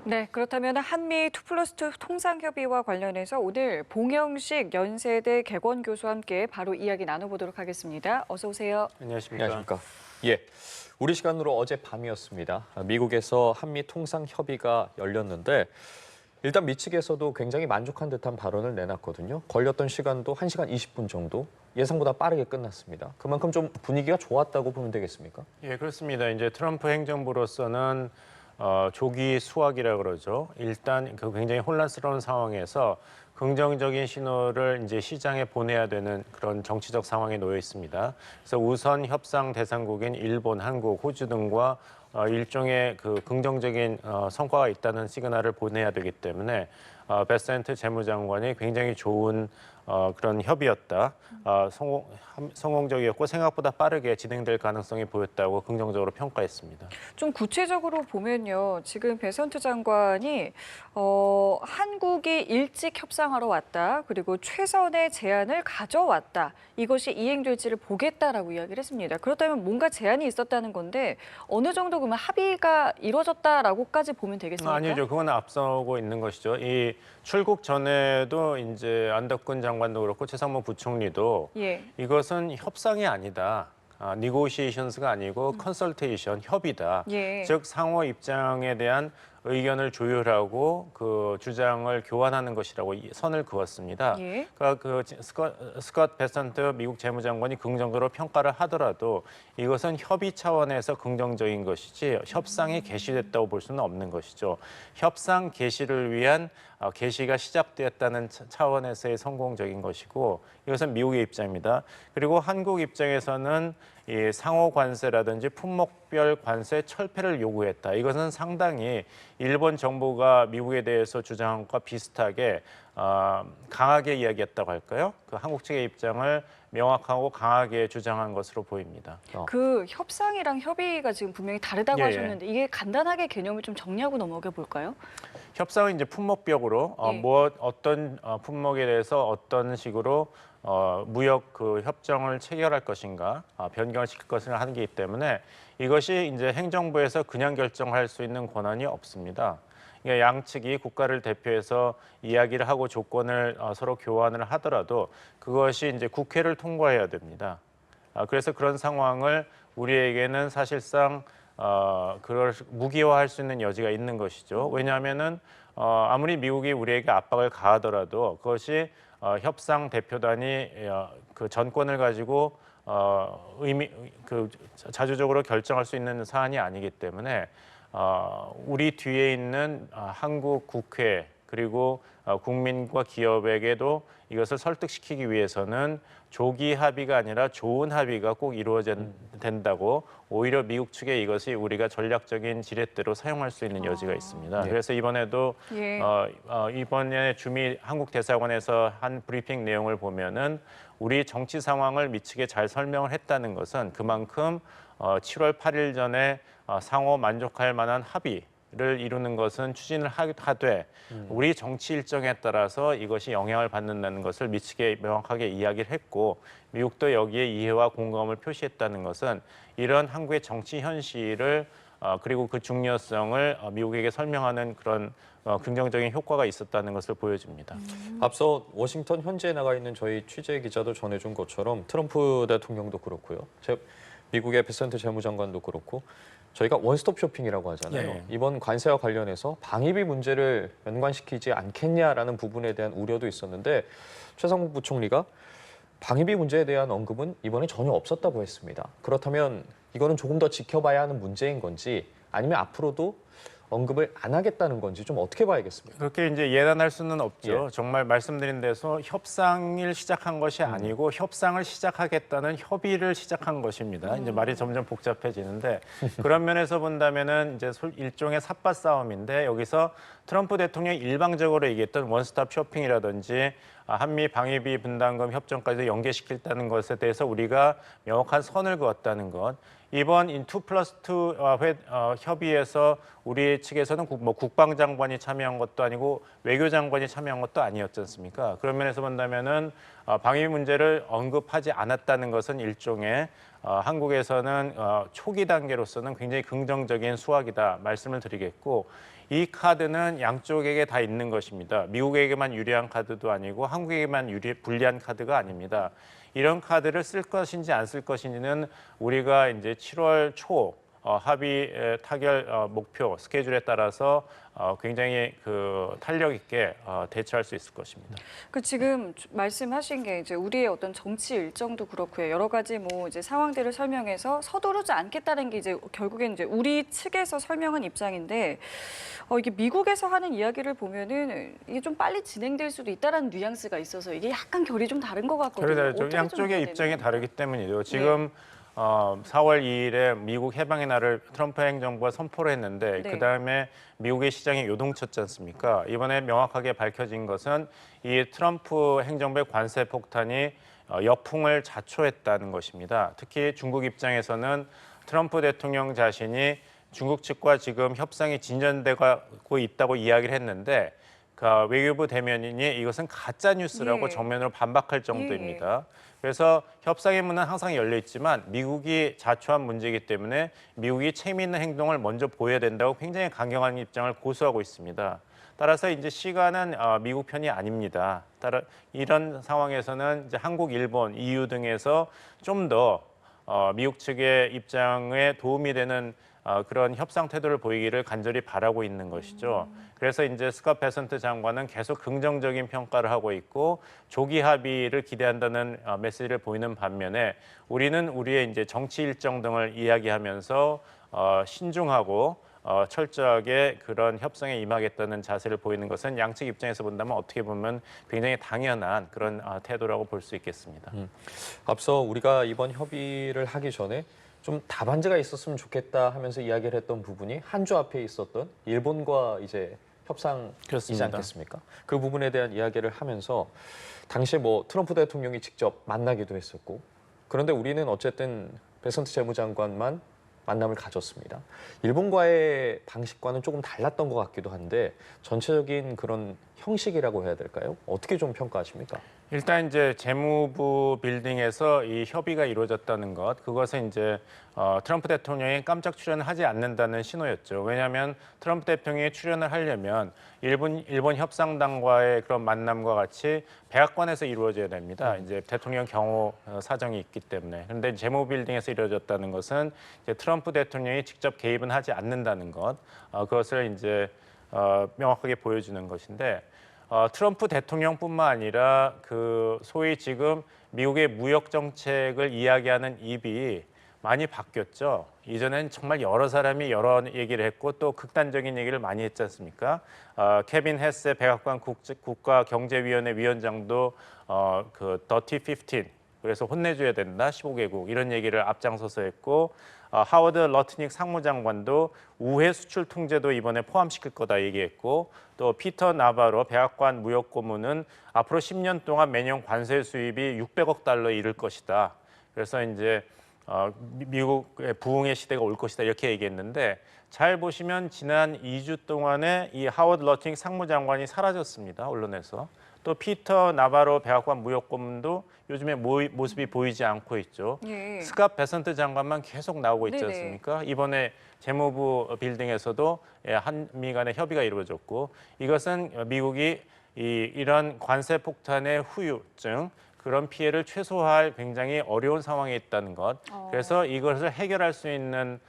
네, 그렇다면 한미 2+2 통상협의와 관련해서 오늘 봉영식 연세대 객원 교수와 함께 바로 이야기 나눠보도록 하겠습니다. 어서 오세요. 안녕하십니까. 안녕하십니까. 예, 우리 시간으로 어제 밤이었습니다. 미국에서 한미 통상협의가 열렸는데 일단 미 측에서도 굉장히 만족한 듯한 발언을 내놨거든요. 걸렸던 시간도 1시간 20분 정도, 예상보다 빠르게 끝났습니다. 그만큼 좀 분위기가 좋았다고 보면 되겠습니까? 예, 그렇습니다. 이제 트럼프 행정부로서는 조기 수학이라고 그러죠. 일단 그 굉장히 혼란스러운 상황에서 긍정적인 신호를 이제 시장에 보내야 되는 그런 정치적 상황에 놓여 있습니다. 그래서 우선 협상 대상국인 일본, 한국, 호주 등과 일종의 그 긍정적인 성과가 있다는 시그널을 보내야 되기 때문에 베센트 재무장관이 굉장히 좋은 그런 협의였다. 성공적이었고 생각보다 빠르게 진행될 가능성이 보였다고 긍정적으로 평가했습니다. 좀 구체적으로 보면요. 지금 베선트 장관이 한국이 일찍 협상하러 왔다. 그리고 최선의 제안을 가져왔다. 이것이 이행될지를 보겠다라고 이야기를 했습니다. 그렇다면 뭔가 제안이 있었다는 건데 어느 정도 그러면 합의가 이루어졌다라고까지 보면 되겠습니까? 아니죠. 그건 앞서고 있는 것이죠. 이 출국 전에도 이제 안덕근 장관도 그렇고 최상무 부총리도 예. 이것은 협상이 아니다. 니고시에이션스가 아니고 컨설테이션, 협의다. 예. 즉 상호 입장에 대한 의견을 조율하고 그 주장을 교환하는 것이라고 선을 그었습니다. 예. 그러니까 그 스콧 베선트 미국 재무장관이 긍정적으로 평가를 하더라도 이것은 협의 차원에서 긍정적인 것이지 협상이 개시됐다고 볼 수는 없는 것이죠. 협상 개시를 위한 개시가 시작되었다는 차원에서의 성공적인 것이고 이것은 미국의 입장입니다. 그리고 한국 입장에서는 이 상호 관세라든지 품목별 관세 철폐를 요구했다. 이것은 상당히 일본 정부가 미국에 대해서 주장한 것과 비슷하게 강하게 이야기했다고 할까요? 그 한국 측의 입장을 명확하고 강하게 주장한 것으로 보입니다. 그 협상이랑 협의가 지금 분명히 다르다고 예, 예. 하셨는데 이게 간단하게 개념을 좀 정리하고 넘어가 볼까요? 협상은 이제 품목벽으로 예. 어떤 품목에 대해서 어떤 식으로 무역 그 협정을 체결할 것인가, 변경을 시킬 것인가 하는 게 있기 때문에 이것이 이제 행정부에서 그냥 결정할 수 있는 권한이 없습니다. 그러니까 양측이 국가를 대표해서 이야기를 하고 조건을 서로 교환을 하더라도 그것이 이제 국회를 통과해야 됩니다. 그래서 그런 상황을 우리에게는 사실상 그걸 무기화할 수 있는 여지가 있는 것이죠. 왜냐하면은 아무리 미국이 우리에게 압박을 가하더라도 그것이 협상 대표단이 그 전권을 가지고 자주적으로 결정할 수 있는 사안이 아니기 때문에 우리 뒤에 있는 한국 국회 그리고 국민과 기업에게도 이것을 설득시키기 위해서는 조기 합의가 아니라 좋은 합의가 꼭 된다고 오히려 미국 측에 이것이 우리가 전략적인 지렛대로 사용할 수 있는 여지가 있습니다. 네. 그래서 이번에도 예. 이번에 주미 한국 대사관에서 한 브리핑 내용을 보면은 우리 정치 상황을 미치게 잘 설명을 했다는 것은 그만큼 7월 8일 전에 상호 만족할 만한 합의를 이루는 것은 추진을 하되 우리 정치 일정에 따라서 이것이 영향을 받는다는 것을 미치게 명확하게 이야기를 했고 미국도 여기에 이해와 공감을 표시했다는 것은 이런 한국의 정치 현실을 그리고 그 중요성을 미국에게 설명하는 그런 긍정적인 효과가 있었다는 것을 보여줍니다. 앞서 워싱턴 현지에 나가 있는 저희 취재 기자도 전해준 것처럼 트럼프 대통령도 그렇고요. 미국의 베센트 재무장관도 그렇고 저희가 원스톱 쇼핑이라고 하잖아요. 예. 이번 관세와 관련해서 방위비 문제를 연관시키지 않겠냐라는 부분에 대한 우려도 있었는데 최상무 부총리가 방위비 문제에 대한 언급은 이번에 전혀 없었다고 했습니다. 그렇다면 이거는 조금 더 지켜봐야 하는 문제인 건지 아니면 앞으로도 언급을 안 하겠다는 건지 좀 어떻게 봐야겠습니까? 그렇게 이제 예단할 수는 없죠. 예. 정말 말씀드린 데서 협상을 시작한 것이 아니고 협상을 시작하겠다는 협의를 시작한 것입니다. 이제 말이 점점 복잡해지는데 그런 면에서 본다면은 이제 일종의 삿바 싸움인데 여기서 트럼프 대통령이 일방적으로 얘기했던 원스톱 쇼핑이라든지 한미 방위비 분담금 협정까지 연계시켰다는 것에 대해서 우리가 명확한 선을 그었다는 것. 이번 2+2 협의에서 우리 측에서는 국방장관이 참여한 것도 아니고 외교장관이 참여한 것도 아니었지 않습니까? 그런 면에서 본다면은 방위 문제를 언급하지 않았다는 것은 일종의 한국에서는 초기 단계로서는 굉장히 긍정적인 수확이다 말씀을 드리겠고 이 카드는 양쪽에게 다 있는 것입니다. 미국에게만 유리한 카드도 아니고 한국에게만 불리한 카드가 아닙니다. 이런 카드를 쓸 것인지 안 쓸 것인지는 우리가 이제 7월 초 합의 타결 목표 스케줄에 따라서 굉장히 그 탄력 있게 대처할 수 있을 것입니다. 그 지금 말씀하신 게 이제 우리의 어떤 정치 일정도 그렇고요. 여러 가지 뭐 이제 상황들을 설명해서 서두르지 않겠다는 게 이제 결국엔 이제 우리 측에서 설명한 입장인데 이게 미국에서 하는 이야기를 보면은 이게 좀 빨리 진행될 수도 있다라는 뉘앙스가 있어서 이게 약간 결이 좀 다른 것 같거든요. 그래서 어떻게 좀 양쪽의 해야 입장이 되는 다르기 때문이죠. 지금 4월 2일에 미국 해방의 날을 트럼프 행정부가 선포를 했는데 네. 그다음에 미국의 시장이 요동쳤지 않습니까? 이번에 명확하게 밝혀진 것은 이 트럼프 행정부의 관세 폭탄이 역풍을 자초했다는 것입니다. 특히 중국 입장에서는 트럼프 대통령 자신이 중국 측과 지금 협상이 진전되고 있다고 이야기를 했는데 그 외교부 대변인이 이것은 가짜 뉴스라고 예. 정면으로 반박할 정도입니다. 그래서 협상의 문은 항상 열려 있지만 미국이 자초한 문제이기 때문에 미국이 책임 있는 행동을 먼저 보여야 된다고 굉장히 강경한 입장을 고수하고 있습니다. 따라서 이제 시간은 미국 편이 아닙니다. 따라 이런 상황에서는 이제 한국, 일본, EU 등에서 좀 더 미국 측의 입장에 도움이 되는 그런 협상 태도를 보이기를 간절히 바라고 있는 것이죠. 그래서 이제 스캇 베선트 장관은 계속 긍정적인 평가를 하고 있고 조기 합의를 기대한다는 메시지를 보이는 반면에 우리는 우리의 이제 정치 일정 등을 이야기하면서 신중하고 철저하게 그런 협상에 임하겠다는 자세를 보이는 것은 양측 입장에서 본다면 어떻게 보면 굉장히 당연한 그런 태도라고 볼 수 있겠습니다. 앞서 우리가 이번 협의를 하기 전에 좀 답안지가 있었으면 좋겠다 하면서 이야기를 했던 부분이 한 주 앞에 있었던 일본과 이제 협상이지 그렇습니다. 않겠습니까? 그 부분에 대한 이야기를 하면서 당시에 뭐 트럼프 대통령이 직접 만나기도 했었고 그런데 우리는 어쨌든 베선트 재무장관만 만남을 가졌습니다. 일본과의 방식과는 조금 달랐던 것 같기도 한데 전체적인 그런 형식이라고 해야 될까요? 어떻게 좀 평가하십니까? 일단 이제 재무부 빌딩에서 이 협의가 이루어졌다는 것, 그것은 이제 트럼프 대통령이 깜짝 출연을 하지 않는다는 신호였죠. 왜냐하면 트럼프 대통령이 출연을 하려면 일본 협상당과의 그런 만남과 같이 백악관에서 이루어져야 됩니다. 이제 대통령 경호 사정이 있기 때문에. 그런데 재무부 빌딩에서 이루어졌다는 것은 이제 트럼프 대통령이 직접 개입은 하지 않는다는 것, 그것을 이제 명확하게 보여주는 것인데. 트럼프 대통령뿐만 아니라 그 소위 지금 미국의 무역 정책을 이야기하는 입이 많이 바뀌었죠. 이전엔 정말 여러 사람이 여러 얘기를 했고 또 극단적인 얘기를 많이 했지 않습니까? 케빈 헤스 백악관 국가경제위원회 위원장도 그 더티 15 그래서 혼내줘야 된다 15개국 이런 얘기를 앞장서서 했고 하워드 러트닉 상무장관도 우회 수출 통제도 이번에 포함시킬 거다 얘기했고 또 피터 나바로 백악관 무역고문은 앞으로 10년 동안 매년 관세 수입이 600억 달러에 이를 것이다. 그래서 이제 미국의 부흥의 시대가 올 것이다 이렇게 얘기했는데 잘 보시면 지난 2주 동안에 이 하워드 러트닉 상무장관이 사라졌습니다. 언론에서. 또 피터 나바로 백악관 무역고문도 요즘에 모습이 보이지 않고 있죠. 예. 스캇 베선트 장관만 계속 나오고 있지 네네. 않습니까? 이번에 재무부 빌딩에서도 한미 간의 협의가 이루어졌고 이것은 미국이 이런 관세 폭탄의 후유증 그런 피해를 최소화할 굉장히 어려운 상황에 있다는 것. 그래서 이것을 해결할 수 있는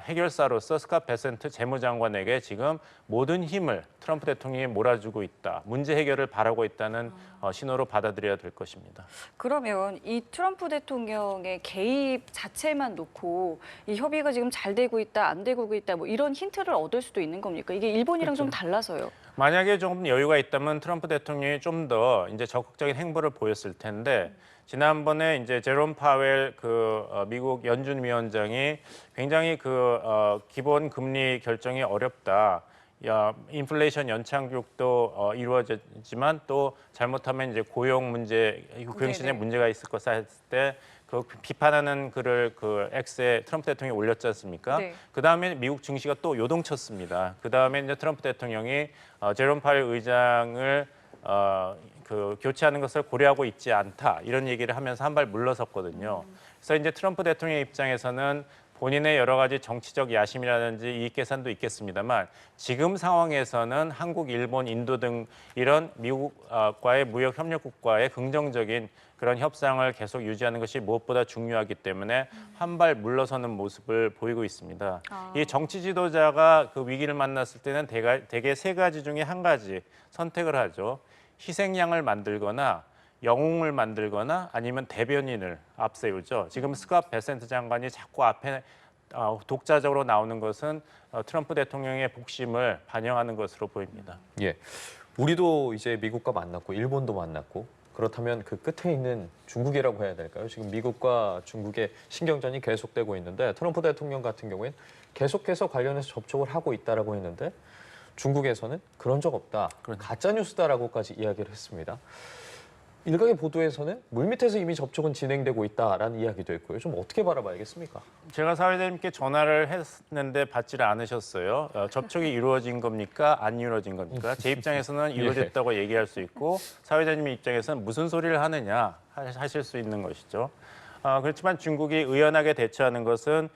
해결사로서 스캇 베센트 재무장관에게 지금 모든 힘을 트럼프 대통령이 몰아주고 있다. 문제 해결을 바라고 있다는 신호로 받아들여야 될 것입니다. 그러면 이 트럼프 대통령의 개입 자체만 놓고 이 협의가 지금 잘 되고 있다, 안 되고 있다, 뭐 이런 힌트를 얻을 수도 있는 겁니까? 이게 일본이랑 좀 달라서요. 만약에 조금 여유가 있다면 트럼프 대통령이 좀 더 이제 적극적인 행보를 보였을 텐데 지난번에 이제 제롬 파웰 미국 연준 위원장이 굉장히 기본 금리 결정이 어렵다. 인플레이션 연착륙도 이루어졌지만 또 잘못하면 이제 고용 문제, 고용 시장에 네네. 문제가 있을 것을 했을 때 그 비판하는 글을 X에 트럼프 대통령이 올렸지 않습니까? 네. 그 다음에 미국 증시가 또 요동쳤습니다. 그 다음에 이제 트럼프 대통령이 제롬 파웰 의장을 교체하는 것을 고려하고 있지 않다 이런 얘기를 하면서 한 발 물러섰거든요. 그래서 이제 트럼프 대통령의 입장에서는 본인의 여러 가지 정치적 야심이라든지 이익 계산도 있겠습니다만 지금 상황에서는 한국, 일본, 인도 등 이런 미국과의 무역 협력 국가의 긍정적인 그런 협상을 계속 유지하는 것이 무엇보다 중요하기 때문에 한 발 물러서는 모습을 보이고 있습니다. 이 정치 지도자가 그 위기를 만났을 때는 대개 세 가지 중에 한 가지 선택을 하죠. 희생양을 만들거나 영웅을 만들거나 아니면 대변인을 앞세우죠. 지금 스캇 베센트 장관이 자꾸 앞에 독자적으로 나오는 것은 트럼프 대통령의 복심을 반영하는 것으로 보입니다. 예, 우리도 이제 미국과 만났고 일본도 만났고 그렇다면 그 끝에 있는 중국이라고 해야 될까요? 지금 미국과 중국의 신경전이 계속되고 있는데 트럼프 대통령 같은 경우에는 계속해서 관련해서 접촉을 하고 있다라고 했는데 중국에서는 그런 적 없다, 가짜 뉴스다라고까지 이야기를 했습니다. 일각의 보도에서는 물밑에서 이미 접촉은 진행되고 있다라는 이야기도 있고요. 좀 어떻게 바라봐야겠습니까? 제가 사회자님께 전화를 했는데 받지를 않으셨어요. 접촉이 이루어진 겁니까? 안 이루어진 겁니까? 제 입장에서는 이루어졌다고 얘기할 수 있고 사회자님 입장에서는 무슨 소리를 하느냐 하실 수 있는 것이죠. 그렇지만 중국이 의연하게 대처하는 것은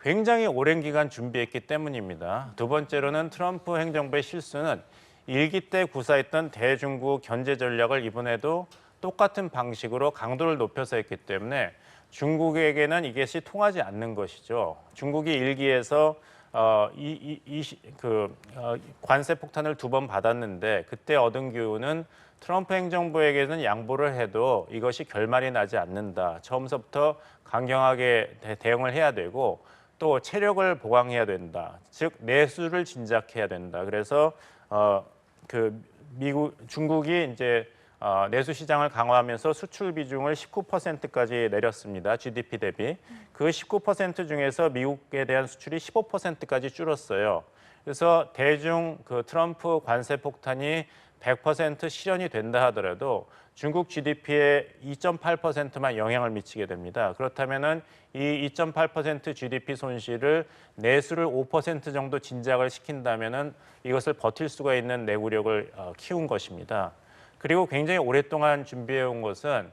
굉장히 오랜 기간 준비했기 때문입니다. 두 번째로는 트럼프 행정부의 실수는 일기 때 구사했던 대중국 견제 전략을 이번에도 똑같은 방식으로 강도를 높여서 했기 때문에 중국에게는 이것이 통하지 않는 것이죠. 중국이 일기에서 관세 폭탄을 2번 받았는데 그때 얻은 교훈은 트럼프 행정부에게는 양보를 해도 이것이 결말이 나지 않는다. 처음부터 강경하게 대응을 해야 되고 또 체력을 보강해야 된다. 즉 내수를 진작해야 된다. 그래서 중국이 이제 내수 시장을 강화하면서 수출 비중을 19%까지 내렸습니다. GDP 대비. 그 19% 중에서 미국에 대한 수출이 15%까지 줄었어요. 그래서 대중 트럼프 관세 폭탄이 100% 실현이 된다 하더라도 중국 GDP에 2.8%만 영향을 미치게 됩니다. 그렇다면은 이 2.8% GDP 손실을 내수를 5% 정도 진작을 시킨다면은 이것을 버틸 수가 있는 내구력을 키운 것입니다. 그리고 굉장히 오랫동안 준비해온 것은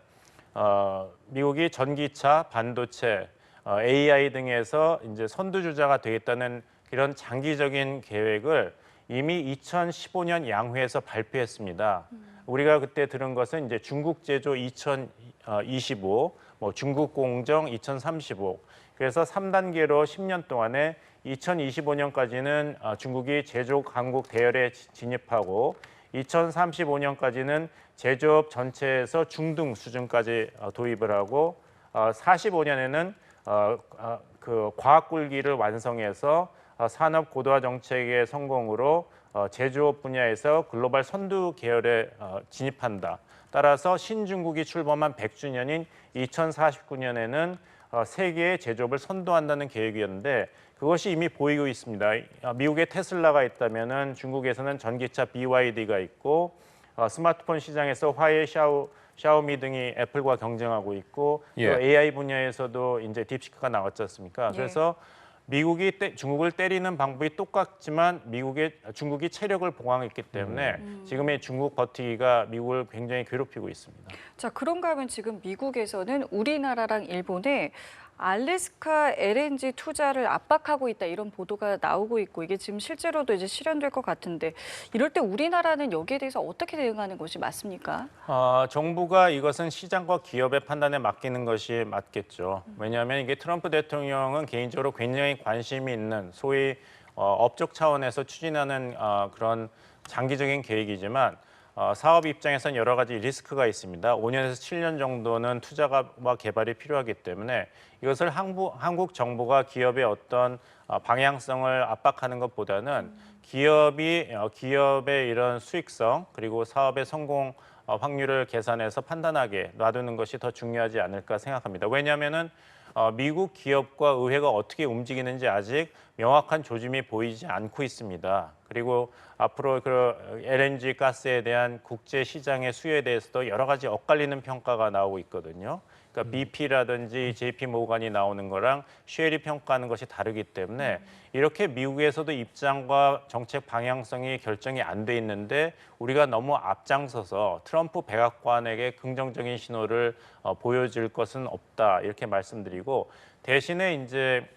미국이 전기차, 반도체, AI 등에서 이제 선두주자가 되겠다는 이런 장기적인 계획을 이미 2015년 양회에서 발표했습니다. 우리가 그때 들은 것은 이제 중국 제조 2025, 중국 공정 2035. 그래서 3단계로 10년 동안에 2025년까지는 중국이 제조 강국 대열에 진입하고 2035년까지는 제조업 전체에서 중등 수준까지 도입을 하고 45년에는 그 과학 굴기를 완성해서 산업 고도화 정책의 성공으로 제조업 분야에서 글로벌 선두 계열에 진입한다. 따라서 신중국이 출범한 100주년인 2049년에는 세계의 제조업을 선도한다는 계획이었는데 그것이 이미 보이고 있습니다. 미국에 테슬라가 있다면은 중국에서는 전기차 BYD가 있고 스마트폰 시장에서 화웨이, 샤오미 등이 애플과 경쟁하고 있고 또 AI 분야에서도 이제 딥시크가 나왔지 않습니까? 그래서 미국이 중국을 때리는 방법이 똑같지만 중국이 체력을 보강했기 때문에 지금의 중국 버티기가 미국을 굉장히 괴롭히고 있습니다. 자, 그런가 하면 지금 미국에서는 우리나라랑 일본에 알래스카 LNG 투자를 압박하고 있다 이런 보도가 나오고 있고 이게 지금 실제로도 이제 실현될 것 같은데 이럴 때 우리나라는 여기에 대해서 어떻게 대응하는 것이 맞습니까? 정부가 이것은 시장과 기업의 판단에 맡기는 것이 맞겠죠. 왜냐하면 이게 트럼프 대통령은 개인적으로 굉장히 관심이 있는 소위 업적 차원에서 추진하는 그런 장기적인 계획이지만 사업 입장에서는 여러 가지 리스크가 있습니다. 5년에서 7년 정도는 투자와 개발이 필요하기 때문에 이것을 한국 정부가 기업의 어떤 방향성을 압박하는 것보다는 기업의 이런 수익성 그리고 사업의 성공 확률을 계산해서 판단하게 놔두는 것이 더 중요하지 않을까 생각합니다. 왜냐하면은 미국 기업과 의회가 어떻게 움직이는지 아직 명확한 조짐이 보이지 않고 있습니다. 그리고 앞으로 그 LNG 가스에 대한 국제 시장의 수요에 대해서도 여러 가지 엇갈리는 평가가 나오고 있거든요. 그러니까 BP라든지 JP 모건이 나오는 거랑 쉘이 평가하는 것이 다르기 때문에 이렇게 미국에서도 입장과 정책 방향성이 결정이 안 돼 있는데 우리가 너무 앞장서서 트럼프 백악관에게 긍정적인 신호를 보여줄 것은 없다 이렇게 말씀드리고 대신에 이제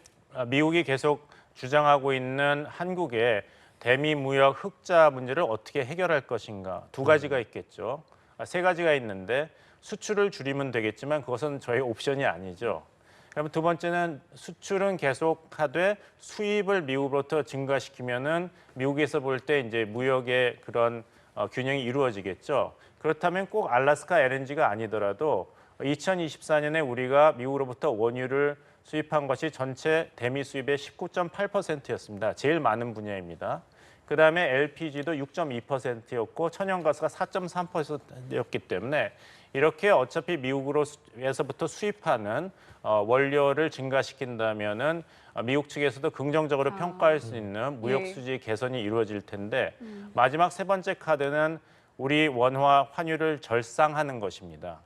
미국이 계속 주장하고 있는 한국의 대미 무역 흑자 문제를 어떻게 해결할 것인가 두 가지가 있겠죠. 세 가지가 있는데 수출을 줄이면 되겠지만 그것은 저희 옵션이 아니죠. 그러면 두 번째는 수출은 계속하되 수입을 미국으로부터 증가시키면은 미국에서 볼 때 이제 무역의 그런 균형이 이루어지겠죠. 그렇다면 꼭 알래스카 LNG가 아니더라도 2024년에 우리가 미국으로부터 원유를 수입한 것이 전체 대미 수입의 19.8%였습니다. 제일 많은 분야입니다. 그다음에 LPG도 6.2%였고 천연가스가 4.3%였기 때문에 이렇게 어차피 미국으로에서부터 수입하는 원료를 증가시킨다면은 미국 측에서도 긍정적으로 평가할 수 있는 무역 수지 개선이 이루어질 텐데 마지막 세 번째 카드는 우리 원화 환율을 절상하는 것입니다.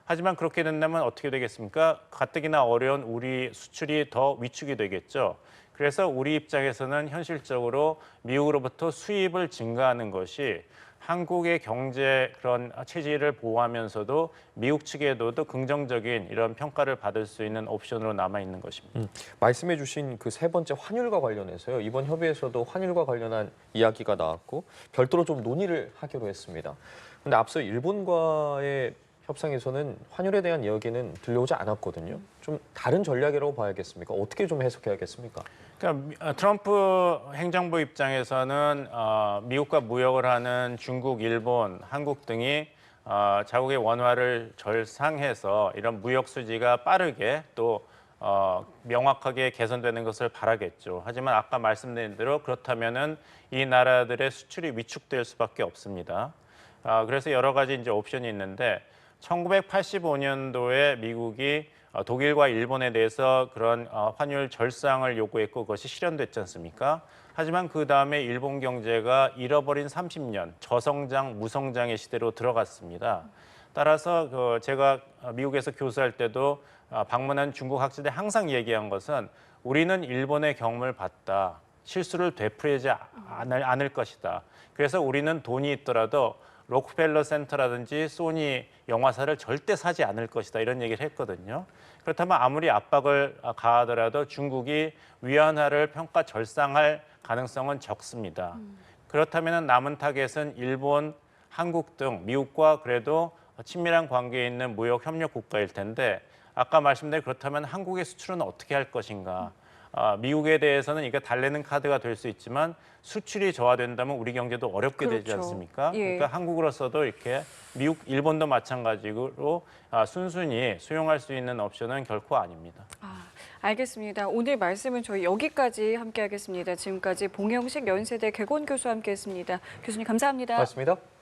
하지만 그렇게 된다면 어떻게 되겠습니까? 가뜩이나 어려운 우리 수출이 더 위축이 되겠죠. 그래서 우리 입장에서는 현실적으로 미국으로부터 수입을 증가하는 것이 한국의 경제 그런 체질을 보호하면서도 미국 측에도 긍정적인 이런 평가를 받을 수 있는 옵션으로 남아 있는 것입니다. 말씀해 주신 그 세 번째 환율과 관련해서요. 이번 협의에서도 환율과 관련한 이야기가 나왔고 별도로 좀 논의를 하기로 했습니다. 근데 앞서 일본과의 협상에서는 환율에 대한 이야기는 들려오지 않았거든요. 좀 다른 전략이라고 봐야겠습니까? 어떻게 좀 해석해야겠습니까? 그러니까 트럼프 행정부 입장에서는 미국과 무역을 하는 중국, 일본, 한국 등이 자국의 원화를 절상해서 이런 무역 수지가 빠르게 또 명확하게 개선되는 것을 바라겠죠. 하지만 아까 말씀드린 대로 그렇다면은 이 나라들의 수출이 위축될 수밖에 없습니다. 그래서 여러 가지 이제 옵션이 있는데 1985년도에 미국이 독일과 일본에 대해서 그런 환율 절상을 요구했고 그것이 실현됐지 않습니까? 하지만 그 다음에 일본 경제가 잃어버린 30년 저성장, 무성장의 시대로 들어갔습니다. 따라서 제가 미국에서 교수할 때도 방문한 중국 학자들이 항상 얘기한 것은 우리는 일본의 경험을 봤다. 실수를 되풀이하지 않을 것이다. 그래서 우리는 돈이 있더라도 록펠러 센터라든지 소니 영화사를 절대 사지 않을 것이다 이런 얘기를 했거든요. 그렇다면 아무리 압박을 가하더라도 중국이 위안화를 평가 절상할 가능성은 적습니다. 그렇다면 남은 타겟은 일본, 한국 등 미국과 그래도 친밀한 관계에 있는 무역 협력 국가일 텐데 아까 말씀드린 그렇다면 한국의 수출은 어떻게 할 것인가? 미국에 대해서는 이게 달래는 카드가 될 수 있지만 수출이 저하된다면 우리 경제도 어렵게 되지 그렇죠. 않습니까? 예. 그러니까 한국으로서도 이렇게 미국, 일본도 마찬가지로 순순히 수용할 수 있는 옵션은 결코 아닙니다. 알겠습니다. 오늘 말씀은 저희 여기까지 함께하겠습니다. 지금까지 봉영식 연세대 개건 교수와 함께했습니다. 교수님 감사합니다. 고맙습니다.